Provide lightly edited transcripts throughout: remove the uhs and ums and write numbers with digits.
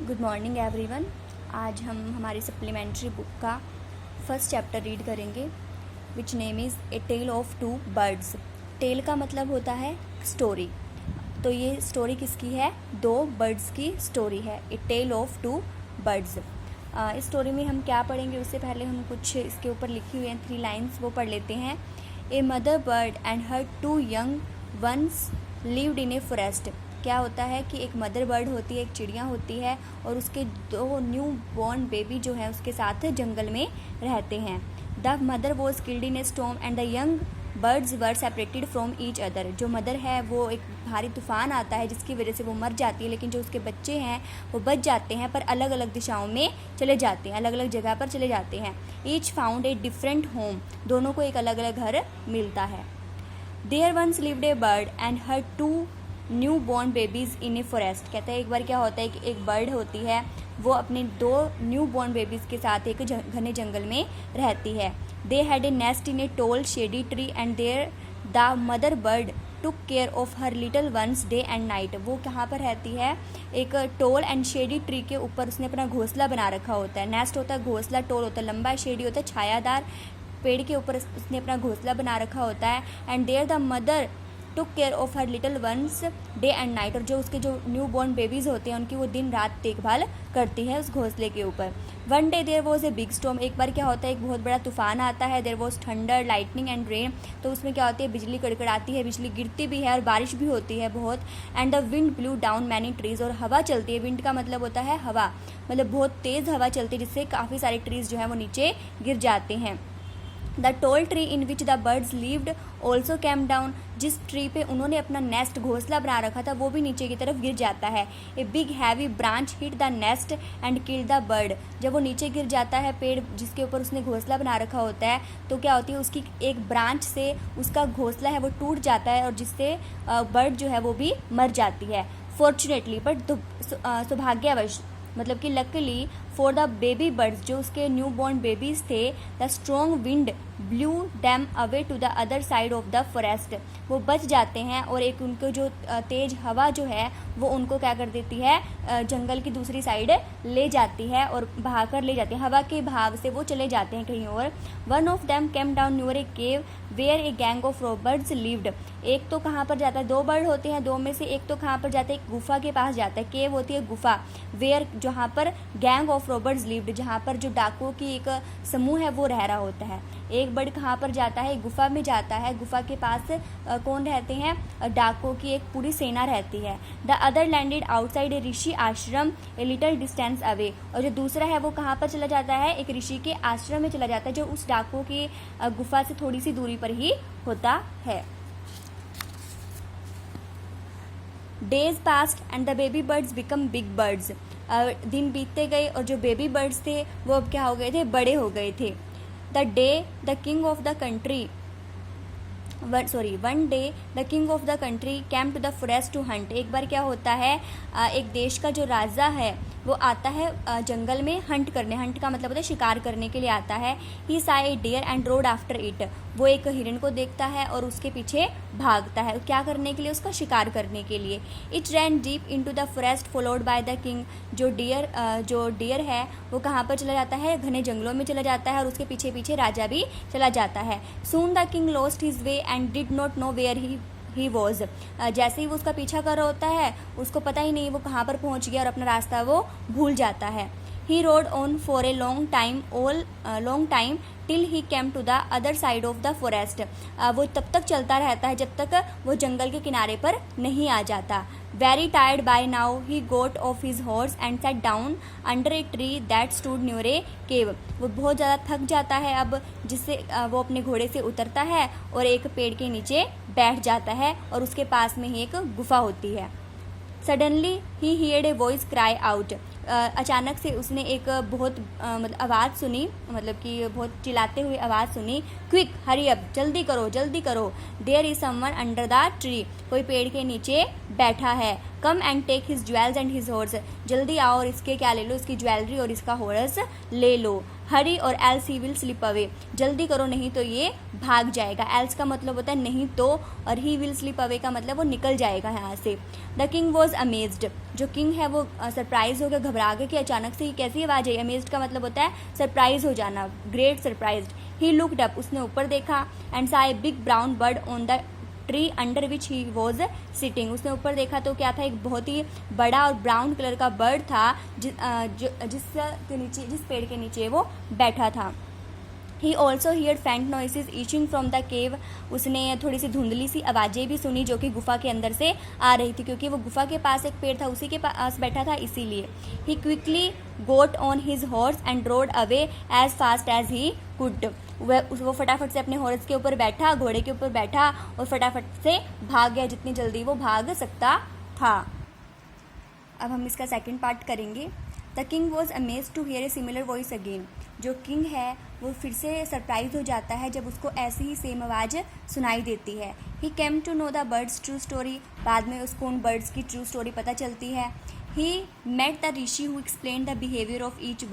Good morning everyone. आज हम हमारी सप्लीमेंट्री बुक का फर्स्ट चैप्टर रीड करेंगे which name is a tale of two birds. Tale का मतलब होता है स्टोरी। तो ये स्टोरी किसकी है? दो बर्ड्स की स्टोरी है। ए टेल ऑफ टू बर्ड्स। इस स्टोरी में हम क्या पढ़ेंगे उससे पहले हम कुछ इसके ऊपर लिखी हुई हैं 3 लाइन्स वो पढ़ लेते हैं। A mother bird and her 2 young ones lived in a forest. क्या होता है कि एक मदर बर्ड होती है, एक चिड़िया होती है और उसके 2 न्यू बॉर्न बेबी जो है उसके साथ जंगल में रहते हैं। The mother was killed in A storm and the young birds were separated from each other. जो मदर है वो एक भारी तूफान आता है जिसकी वजह से वो मर जाती है, लेकिन जो उसके बच्चे हैं वो बच जाते हैं पर अलग अलग दिशाओं में चले जाते हैं, अलग अलग जगह पर चले जाते हैं। Each found a different home. दोनों को एक अलग अलग घर मिलता है। There once lived a bird and her 2 new born babies in a forest. कहता है एक बार क्या होता है कि एक बर्ड होती है वो अपने 2 न्यू बॉर्न बेबीज़ के साथ एक घने जंगल में रहती है। They had a nest in a tall shady tree and there the mother bird took care of her little ones day and night. वो कहाँ पर रहती है? एक टोल एंड शेडी ट्री के ऊपर उसने अपना घोंसला बना रखा होता है। नेस्ट होता है घोंसला, टोल होता है लंबा, शेडी होता है छायादार। पेड़ के ऊपर उसने अपना घोंसला बना रखा होता है। And there the mother took care of her little ones day and night. और जो उसके जो न्यू बॉर्न बेबीज़ होते हैं उनकी वो दिन रात देखभाल करती है उस घोंसले के ऊपर। One day there was a big storm. एक बार क्या होता है एक बहुत बड़ा तूफान आता है। There was thunder lightning and rain. तो उसमें क्या होती है बिजली कड़कड़ाती है, बिजली गिरती भी है और बारिश भी होती है बहुत। And the wind blue down many trees. और हवा चलती है। विंड का मतलब होता है हवा, मतलब बहुत तेज़ हवा चलती है जिससे काफ़ी सारे ट्रीज जो है वो नीचे गिर जाते हैं। The tall tree in which the birds lived also came down. जिस ट्री पे उन्होंने अपना नेस्ट घोंसला बना रखा था वो भी नीचे की तरफ गिर जाता है। A big heavy branch hit the nest and kill the bird. जब वो नीचे गिर जाता है पेड़ जिसके ऊपर उसने घोंसला बना रखा होता है तो क्या होती है उसकी एक ब्रांच से उसका घोंसला है वो टूट जाता है और जिससे बर्ड जो है वो भी मर जाती है। फॉर्चुनेटली बट सौभाग्यवश मतलब कि luckily for the baby birds, जो उसके न्यू बॉर्न बेबीज थे, the strong wind blew them away to the other side of the forest. वो बच जाते हैं और एक उनको जो तेज हवा जो है वो उनको क्या कर देती है जंगल की दूसरी साइड ले जाती है और बहा कर ले जाती है। हवा के बहाव से वो चले जाते हैं कहीं और। One of them came down near a cave where a gang of robbers lived. एक तो कहाँ पर जाता है? 2 बर्ड होते हैं, 2 में से एक तो कहाँ पर जाता है? एक गुफा के पास जाता है। केव होती है गुफा। वेयर जहाँ पर गैंग ऑफ रॉबर्ड्स लिव्ड, जहाँ पर जो डाकुओं की एक समूह है वो रह रहा होता है। एक बर्ड कहाँ पर जाता है? गुफा में जाता है। गुफा के पास कौन रहते हैं? डाकुओं की एक पूरी सेना रहती है। द अदर लैंडेड आउटसाइड ए ऋषि आश्रम ए लिटल डिस्टेंस अवे। और जो दूसरा है वो कहाँ पर चला जाता है? एक ऋषि के आश्रम में चला जाता है जो उस डाकुओं की गुफा से थोड़ी सी दूरी पर ही होता है। Days past and the baby birds become big birds. दिन बीतते गए और जो बेबी बर्ड्स थे वो अब क्या हो गए थे? बड़े हो गए थे। The day the king of the country one day the king of the country came to the forest to hunt. एक बार क्या होता है एक देश का जो राजा है वो आता है जंगल में हंट करने। हंट का मतलब होता है शिकार करने के लिए आता है। He saw a deer and rode after it. वो एक हिरण को देखता है और उसके पीछे भागता है। क्या करने के लिए? उसका शिकार करने के लिए। It ran deep into the forest followed by the king. जो डियर है वो कहाँ पर चला जाता है? घने जंगलों में चला जाता है और उसके पीछे पीछे राजा भी चला जाता है। Soon the king lost his way and did not know where he was. जैसे ही वो उसका पीछा कर रहा होता है उसको पता ही नहीं वो कहाँ पर पहुँच गया और अपना रास्ता वो भूल जाता है। He rode on for a long time till he came to the other side of the forest. वो तब तक चलता रहता है जब तक वो जंगल के किनारे पर नहीं आ जाता। Very tired by now he got off his horse and set down under a tree that stood near a cave. वो बहुत ज़्यादा थक जाता है अब, जिससे वो अपने घोड़े से उतरता है और एक पेड़ के नीचे बैठ जाता है और उसके पास में ही एक गुफा होती है। Suddenly he heard a voice cry out. अचानक से उसने एक बहुत मतलब आवाज़ सुनी, मतलब कि बहुत चिल्लाते हुए आवाज़ सुनी। क्विक हरी अप, जल्दी करो जल्दी करो। There is someone under the tree. कोई पेड़ के नीचे बैठा है। Come and take his jewels and his horse, जल्दी आओ और इसके क्या ले लो, इसकी ज्वेलरी और इसका हॉर्स ले लो। हरी और else he will slip away, जल्दी करो नहीं तो ये भाग जाएगा। एल्स का मतलब होता है नहीं तो, और ही विल स्लिप अवे का मतलब वो निकल जाएगा यहाँ से। द किंग वॉज अमेज्ड, जो किंग है वो सरप्राइज हो गया, घबरा गया कि अचानक से ही कैसी आवाज़ आई। अमेज्ड का मतलब होता है सरप्राइज हो जाना, great surprised. He looked up, उसने ऊपर देखा, and saw a big brown bird on the tree under which he was sitting, उसने ऊपर देखा तो क्या था, एक बहुत ही बड़ा और ब्राउन कलर का बर्ड था जिस पेड़ के नीचे वो बैठा था। He also here faint noises itching from the cave, उसने थोड़ी सी धुंधली सी आवाज़ें भी सुनी जो कि गुफा के अंदर से आ रही थी, क्योंकि वो गुफा के पास एक पेड़ था उसी के पास बैठा था इसीलिए। He quickly got on his horse and rode away as fast as he could, वो फटाफट से अपने हॉर्स के ऊपर बैठा, घोड़े के ऊपर बैठा और फटाफट से भाग गया जितनी जल्दी वो भाग सकता था। अब हम इसका सेकंड पार्ट करेंगे। The king was amaze to hear a similar voice again, जो किंग है वो फिर से सरप्राइज हो जाता है जब उसको ऐसी ही सेम आवाज़ सुनाई देती है। He came to know the bird's true story, बाद में उसको उन बर्ड्स की ट्रू स्टोरी पता चलती है। He met the rishi who explain the behaviour of each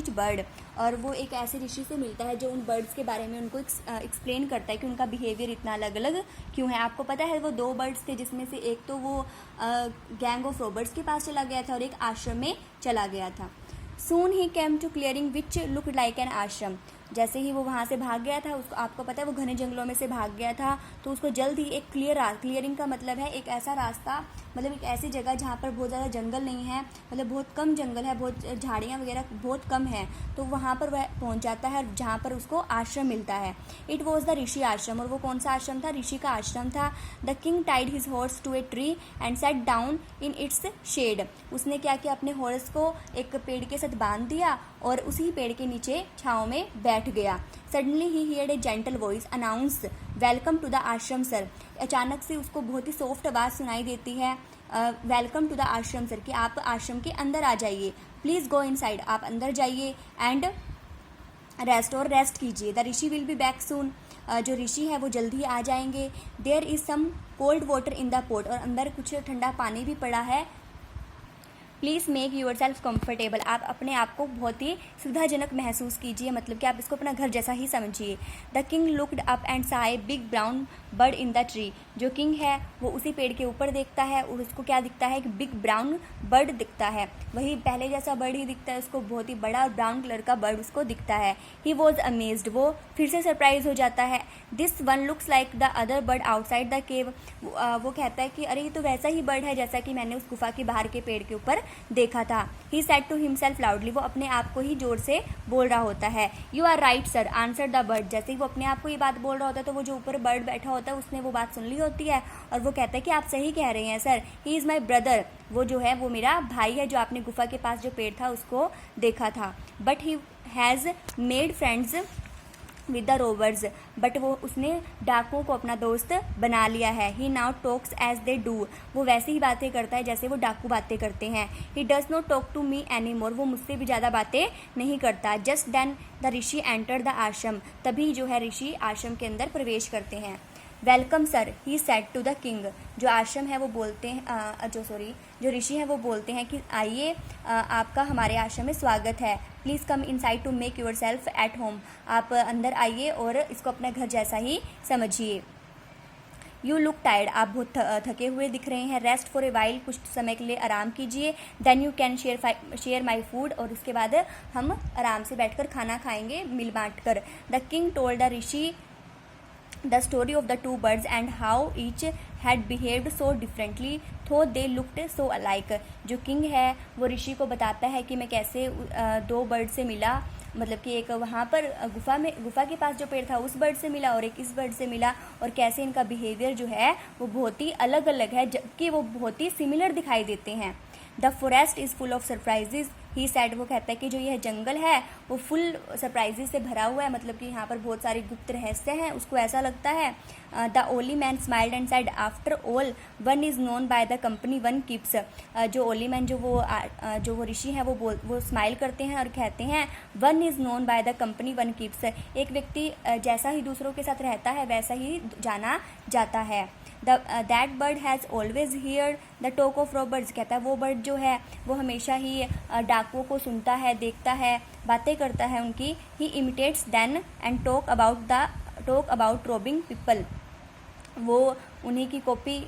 bird, और वो एक ऐसे ऋषि से मिलता है जो उन बर्ड्स के बारे में उनको एक्सप्लेन करता है कि उनका बिहेवियर इतना अलग अलग क्यों है। आपको पता है वो 2 बर्ड्स थे जिसमें से एक तो वो गैंग ऑफ रॉबर्स के पास चला गया था और एक आश्रम में चला गया था। Soon he came to clearing which look like an ashram, जैसे ही वो वहाँ से भाग गया था, उसको आपको पता है वो घने जंगलों में से भाग गया था, तो उसको जल्द ही एक क्लियरिंग का मतलब है एक ऐसा रास्ता, मतलब एक ऐसी जगह जहाँ पर बहुत ज़्यादा जंगल नहीं है, मतलब बहुत कम जंगल है, बहुत झाड़ियाँ वगैरह बहुत कम है, तो वहाँ पर वह पहुँच जाता है जहाँ पर उसको आश्रम मिलता है। इट वॉज द ऋषि आश्रम, और वो कौन सा आश्रम था, ऋषि का आश्रम था। The king tied his horse to a tree and set down in its shade, उसने क्या किया, अपने हॉर्स को एक पेड़ के साथ बांध दिया और उसी पेड़ के नीचे छाँव में बैठ गया। Suddenly he heard a gentle voice announce welcome to the ashram sir, अचानक से उसको बहुत ही सॉफ्ट आवाज़ सुनाई देती है, welcome to the ashram sir, कि आप आश्रम के अंदर आ जाइए, प्लीज़ गो इनसाइड, आप अंदर जाइए, एंड रेस्ट और रेस्ट कीजिए। The rishi will be back soon, जो ऋषि है वो जल्दी आ जाएंगे। There is some cold water in the pot, और अंदर कुछ ठंडा पानी भी पड़ा है। Please make yourself comfortable, आप अपने आप को बहुत ही सुविधाजनक महसूस कीजिए, मतलब कि आप इसको अपना घर जैसा ही समझिए। The king looked up and saw a big brown bird in the tree, जो किंग है वो उसी पेड़ के ऊपर देखता है और उसको क्या दिखता है, एक बिग ब्राउन बर्ड दिखता है, वही पहले जैसा बर्ड ही दिखता है उसको, बहुत ही बड़ा और ब्राउन कलर का बर्ड उसको दिखता है। ही वॉज अमेज्ड, वो फिर से सरप्राइज हो जाता है। This one looks like the other bird outside the cave, वो कहता है कि अरे ये तो वैसा ही बर्ड है जैसा कि मैंने उस गुफा के बाहर के पेड़ के ऊपर देखा था। He said to himself loudly, वो अपने आप को ही जोर से बोल रहा होता है। You are right sir answer the bird, जैसे ही वो अपने आप को ये बात बोल रहा होता है तो वो जो ऊपर बर्ड बैठा होता है उसने वो बात सुन ली होती है और वो कहता है कि आप सही कह रहे हैं sir, he is my brother, वो जो है वो मेरा भाई है जो आपने गुफा के पास जो पेड़ था उसको देखा था। But he has made friends with the robbers, but वो उसने डाकुओं को अपना दोस्त बना लिया है। He now talks as they do, वो वैसे ही बातें करता है जैसे वो डाकू बातें करते हैं। He does not talk to me any more, वो मुझसे भी ज़्यादा बातें नहीं करता। Just then the rishi enter the ashram, तभी जो है ऋषि आश्रम के अंदर प्रवेश करते हैं। Welcome sir he said to the king, जो आश्रम है वो बोलते हैं जो ऋषि हैं वो बोलते हैं कि आइए आपका हमारे आश्रम में स्वागत है। Please come inside to make yourself at home, आप अंदर आइए और इसको अपना घर जैसा ही समझिए। यू लुक टायर्ड, आप बहुत थके हुए दिख रहे हैं। रेस्ट फॉर ए वाइल, कुछ समय के लिए आराम कीजिए। Then you can share my food, और उसके बाद हम आराम से बैठकर खाना खाएंगे मिल बांट कर। The king told the Rishi the story of the two birds and how each had behaved so differently though they looked so alike, जो किंग है वो ऋषि को बताता है कि मैं कैसे 2 बर्ड से मिला, मतलब कि एक वहाँ पर गुफा के पास जो पेड़ था उस बर्ड से मिला और एक इस बर्ड से मिला, और कैसे इनका बिहेवियर जो है वो बहुत ही अलग अलग है जबकि वो बहुत ही सिमिलर दिखाई देते हैं। The forest is full of surprises, he sad, वो कहता है कि जो यह जंगल है वो फुल सरप्राइजेज से भरा हुआ है, मतलब कि यहाँ पर बहुत सारे गुप्त रहस्य हैं, उसको ऐसा लगता है। The holy man smiled and said after all one is known by the company one keeps, जो ओली मैन जो वो ऋषि हैं वो स्माइल करते हैं और कहते हैं one is known by the company one keeps, एक व्यक्ति जैसा ही दूसरों के साथ रहता है वैसा ही जाना जाता है। That bird has always here the talk of robbers, कहता है वो बर्ड जो है वो हमेशा ही डाकुओं को सुनता है, देखता है, बातें करता है उनकी। He imitates them and talk about robbing people, वो उन्हीं की कॉपी,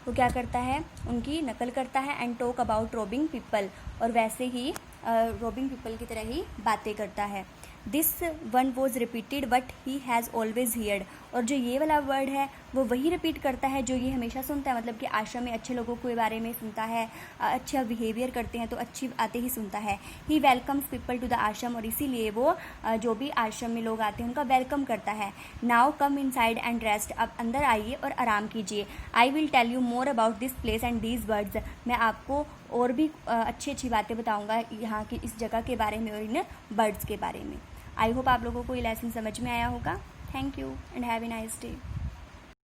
वो क्या करता है, उनकी नकल करता है। And talk about robbing people, और वैसे ही रॉबिंग पीपल की तरह ही बातें करता है। This one was repeated but he has always heard, और जो ये वाला वर्ड है वो वही रिपीट करता है जो ये हमेशा सुनता है, मतलब कि आश्रम में अच्छे लोगों के बारे में सुनता है, अच्छा बिहेवियर करते हैं तो अच्छी बातें ही सुनता है। ही वेलकम्स पीपल टू द आश्रम, और इसीलिए वो जो भी आश्रम में लोग आते हैं उनका वेलकम करता है। Now come inside and rest, अब अंदर आइए और आराम कीजिए। I will tell you more about this place and these birds, मैं आपको और भी अच्छी अच्छी बातें बताऊंगा यहाँ की इस जगह के बारे में और इन बर्ड्स के बारे में। आई होप आप लोगों को ये लेसन समझ में आया होगा। Thank you and have a nice day.